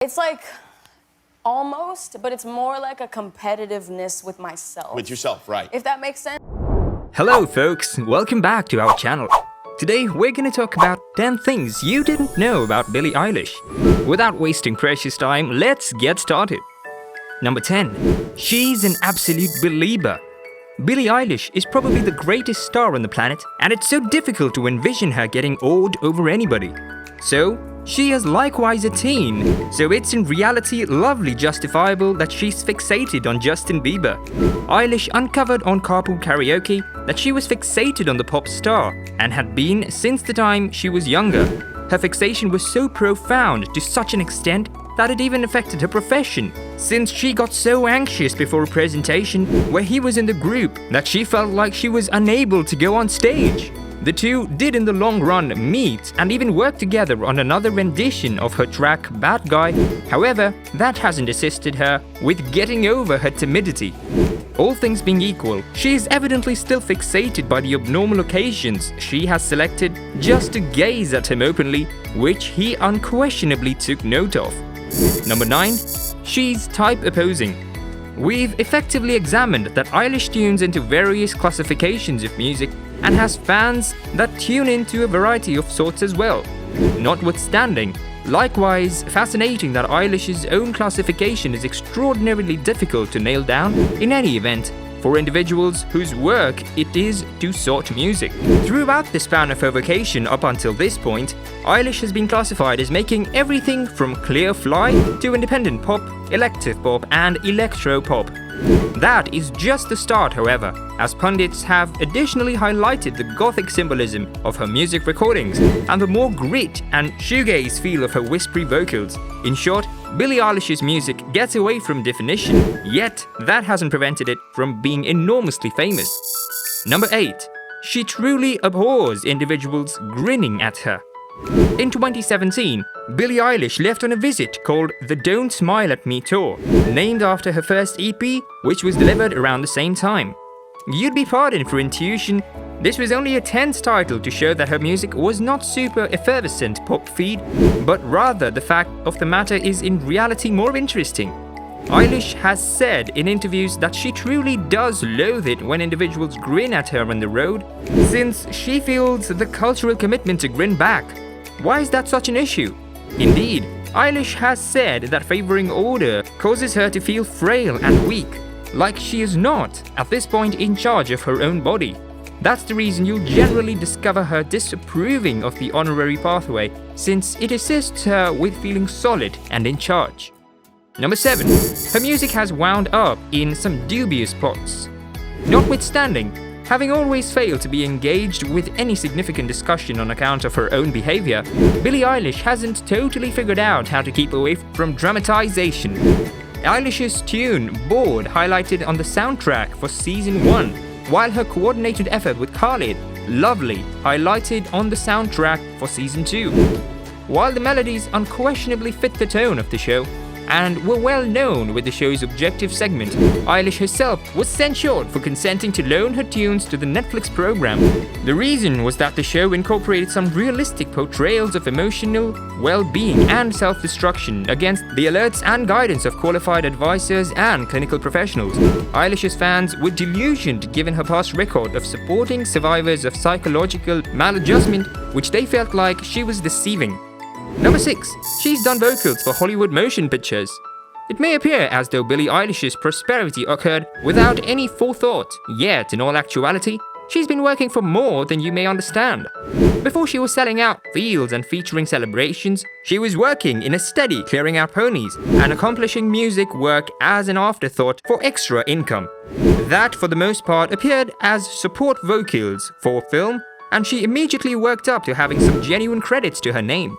It's like almost, but it's more like a competitiveness with myself. With yourself, right. If that makes sense. Hello folks, welcome back to our channel. Today we're gonna talk about 10 things you didn't know about Billie Eilish. Without wasting precious time, let's get started. Number 10. She's an absolute belieber. Billie Eilish is probably the greatest star on the planet, and it's so difficult to envision her getting awed over anybody. So, she is likewise a teen, so it's in reality lovely justifiable that she's fixated on Justin Bieber. Eilish uncovered on Carpool Karaoke that she was fixated on the pop star, and had been since the time she was younger. Her fixation was so profound to such an extent that it even affected her profession, since she got so anxious before a presentation where he was in the group that she felt like she was unable to go on stage. The two did in the long run meet and even work together on another rendition of her track Bad Guy. However, that hasn't assisted her with getting over her timidity. All things being equal, she is evidently still fixated by the abnormal occasions she has selected just to gaze at him openly, which he unquestionably took note of. Number 9. She's type opposing. We've effectively examined that Eilish tunes into various classifications of music and has fans that tune into a variety of sorts as well. Notwithstanding, likewise fascinating that Eilish's own classification is extraordinarily difficult to nail down in any event for individuals whose work it is to sort music. Throughout the span of her vocation up until this point, Eilish has been classified as making everything from clear fly to independent pop, elective pop and electro pop. That is just the start, however, as pundits have additionally highlighted the gothic symbolism of her music recordings and the more grit and shoegaze feel of her whispery vocals. In short, Billie Eilish's music gets away from definition, yet that hasn't prevented it from being enormously famous. Number 8. She truly abhors individuals grinning at her. In 2017, Billie Eilish left on a visit called the Don't Smile at Me tour, named after her first EP, which was delivered around the same time. You'd be pardoned for intuition, this was only a tense title to show that her music was not super effervescent pop feed, but rather the fact of the matter is in reality more interesting. Eilish has said in interviews that she truly does loathe it when individuals grin at her on the road, since she feels the cultural commitment to grin back. Why is that such an issue? Indeed, Eilish has said that favoring order causes her to feel frail and weak, like she is not, at this point, in charge of her own body. That's the reason you'll generally discover her disapproving of the honorary pathway, since it assists her with feeling solid and in charge. Number 7. Her music has wound up in some dubious plots. Notwithstanding, having always failed to be engaged with any significant discussion on account of her own behavior, Billie Eilish hasn't totally figured out how to keep away from dramatization. Eilish's tune Baird highlighted on the soundtrack for Season 1, while her coordinated effort with Khalid, Lovely, highlighted on the soundtrack for Season 2. While the melodies unquestionably fit the tone of the show, and were well known with the show's objective segment, Eilish herself was censured for consenting to loan her tunes to the Netflix program. The reason was that the show incorporated some realistic portrayals of emotional well-being and self-destruction against the alerts and guidance of qualified advisors and clinical professionals. Eilish's fans were delusioned given her past record of supporting survivors of psychological maladjustment, which they felt like she was deceiving. Number 6. She's done vocals for Hollywood motion pictures. It may appear as though Billie Eilish's prosperity occurred without any forethought, yet in all actuality, she's been working for more than you may understand. Before she was selling out fields and featuring celebrations, she was working in a steady clearing out ponies and accomplishing music work as an afterthought for extra income. That for the most part appeared as support vocals for film, and she immediately worked up to having some genuine credits to her name.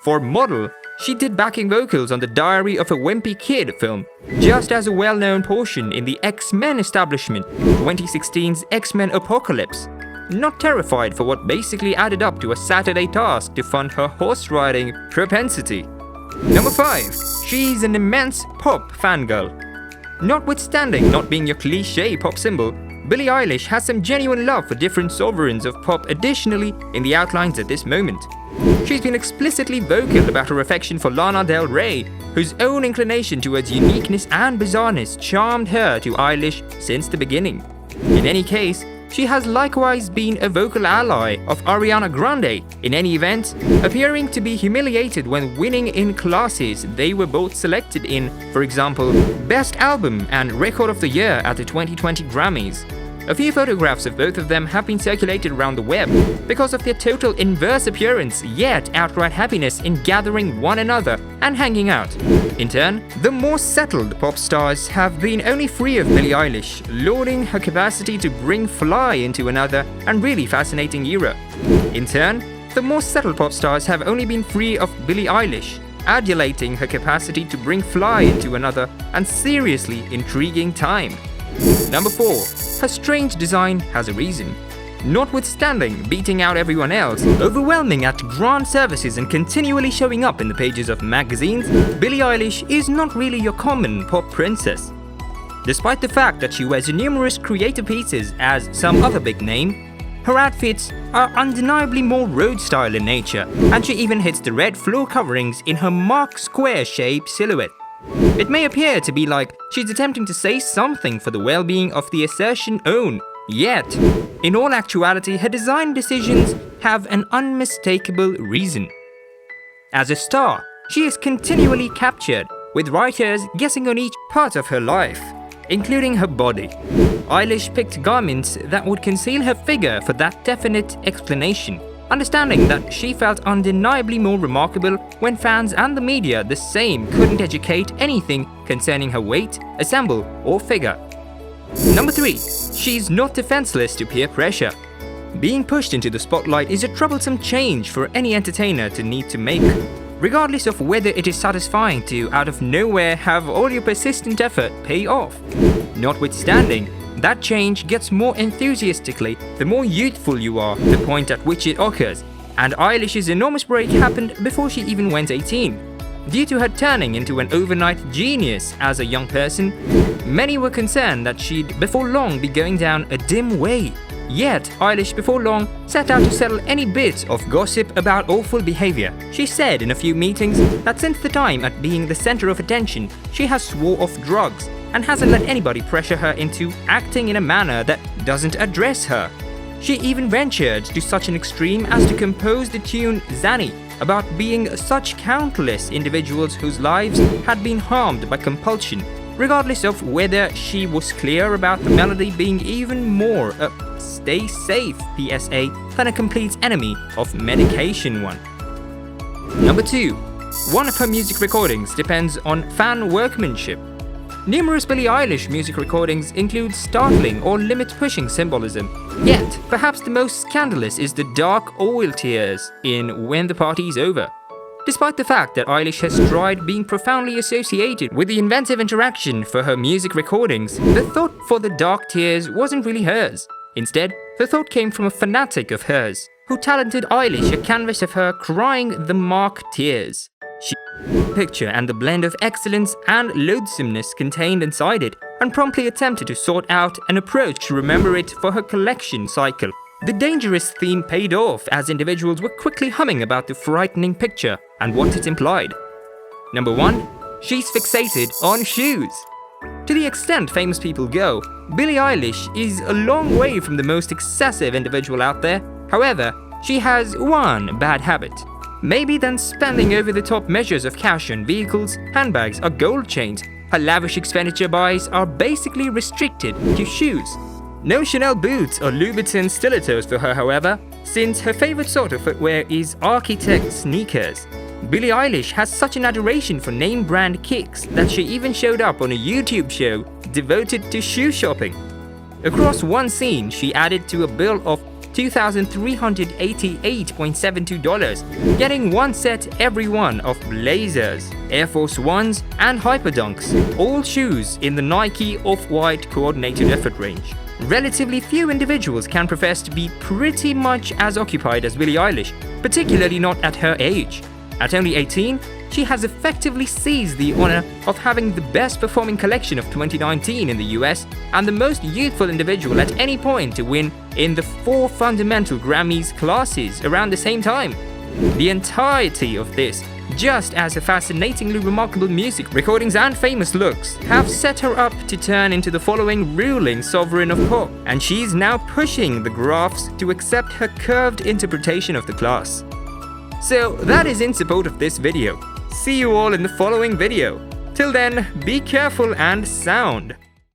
For Model, she did backing vocals on the Diary of a Wimpy Kid film, just as a well-known portion in the X-Men establishment, 2016's X-Men Apocalypse. Not terrified for what basically added up to a Saturday task to fund her horse-riding propensity. Number 5. She's an immense pop fangirl. Notwithstanding not being your cliché pop symbol, Billie Eilish has some genuine love for different sovereigns of pop additionally in the outlines at this moment. She's been explicitly vocal about her affection for Lana Del Rey, whose own inclination towards uniqueness and bizarreness charmed her to Eilish since the beginning. In any case, she has likewise been a vocal ally of Ariana Grande, in any event, appearing to be humiliated when winning in classes they were both selected in, for example, Best Album and Record of the Year at the 2020 Grammys. A few photographs of both of them have been circulated around the web because of their total inverse appearance yet outright happiness in gathering one another and hanging out. In turn, the more settled pop stars have been only free of Billie Eilish, lauding her capacity to bring fly into another and really fascinating era. In turn, the more settled pop stars have only been free of Billie Eilish, adulating her capacity to bring fly into another and seriously intriguing time. Number 4. Her strange design has a reason. Notwithstanding beating out everyone else, overwhelming at grand services and continually showing up in the pages of magazines, Billie Eilish is not really your common pop princess. Despite the fact that she wears numerous creative pieces as some other big name, her outfits are undeniably more road style in nature, and she even hits the red floor coverings in her Mark Square-shaped silhouette. It may appear to be like she's attempting to say something for the well-being of the assertion own, yet, in all actuality, her design decisions have an unmistakable reason. As a star, she is continually captured, with writers guessing on each part of her life, including her body. Eilish picked garments that would conceal her figure for that definite explanation, understanding that she felt undeniably more remarkable when fans and the media the same couldn't educate anything concerning her weight, ensemble, or figure. Number 3. She's not defenseless to peer pressure. Being pushed into the spotlight is a troublesome change for any entertainer to need to make, regardless of whether it is satisfying to, out of nowhere, have all your persistent effort pay off. Notwithstanding, that change gets more enthusiastically the more youthful you are, the point at which it occurs, and Eilish's enormous break happened before she even went 18. Due to her turning into an overnight genius as a young person, many were concerned that she'd before long be going down a dim way. Yet, Eilish before long set out to settle any bit of gossip about awful behavior. She said in a few meetings that since the time at being the center of attention, she has swore off drugs and hasn't let anybody pressure her into acting in a manner that doesn't address her. She even ventured to such an extreme as to compose the tune Zanny about being such countless individuals whose lives had been harmed by compulsion, regardless of whether she was clear about the melody being even more a stay safe PSA than a complete enemy of medication one. Number 2. One of her music recordings depends on fan workmanship. Numerous Billie Eilish music recordings include startling or limit-pushing symbolism, yet perhaps the most scandalous is the dark oil tears in When the Party's Over. Despite the fact that Eilish has tried being profoundly associated with the inventive interaction for her music recordings, the thought for the dark tears wasn't really hers. Instead, the thought came from a fanatic of hers, who talented Eilish a canvas of her crying the Mark tears. She picture and the blend of excellence and loathsomeness contained inside it, and promptly attempted to sort out an approach to remember it for her collection cycle. The dangerous theme paid off as individuals were quickly humming about the frightening picture and what it implied. Number 1. She's fixated on shoes. To the extent famous people go, Billie Eilish is a long way from the most excessive individual out there. However, she has one bad habit. Maybe than spending over-the-top measures of cash on vehicles, handbags, or gold chains, her lavish expenditure buys are basically restricted to shoes. No Chanel boots or Louboutin stilettos for her, however, since her favorite sort of footwear is architect sneakers. Billie Eilish has such an adoration for name brand kicks that she even showed up on a YouTube show devoted to shoe shopping. Across one scene, she added to a bill of $2,388.72, getting one set every one of Blazers, Air Force Ones, and Hyperdunks, all shoes in the Nike Off-White coordinated effort range. Relatively few individuals can profess to be pretty much as occupied as Billie Eilish, particularly not at her age. At only 18, she has effectively seized the honor of having the best performing collection of 2019 in the US and the most youthful individual at any point to win in the 4 fundamental Grammys classes around the same time. The entirety of this just as her fascinatingly remarkable music, recordings and famous looks have set her up to turn into the following ruling sovereign of pop, and she's now pushing the graphs to accept her curved interpretation of the class. So that is in support of this video. See you all in the following video. Till then, be careful and sound.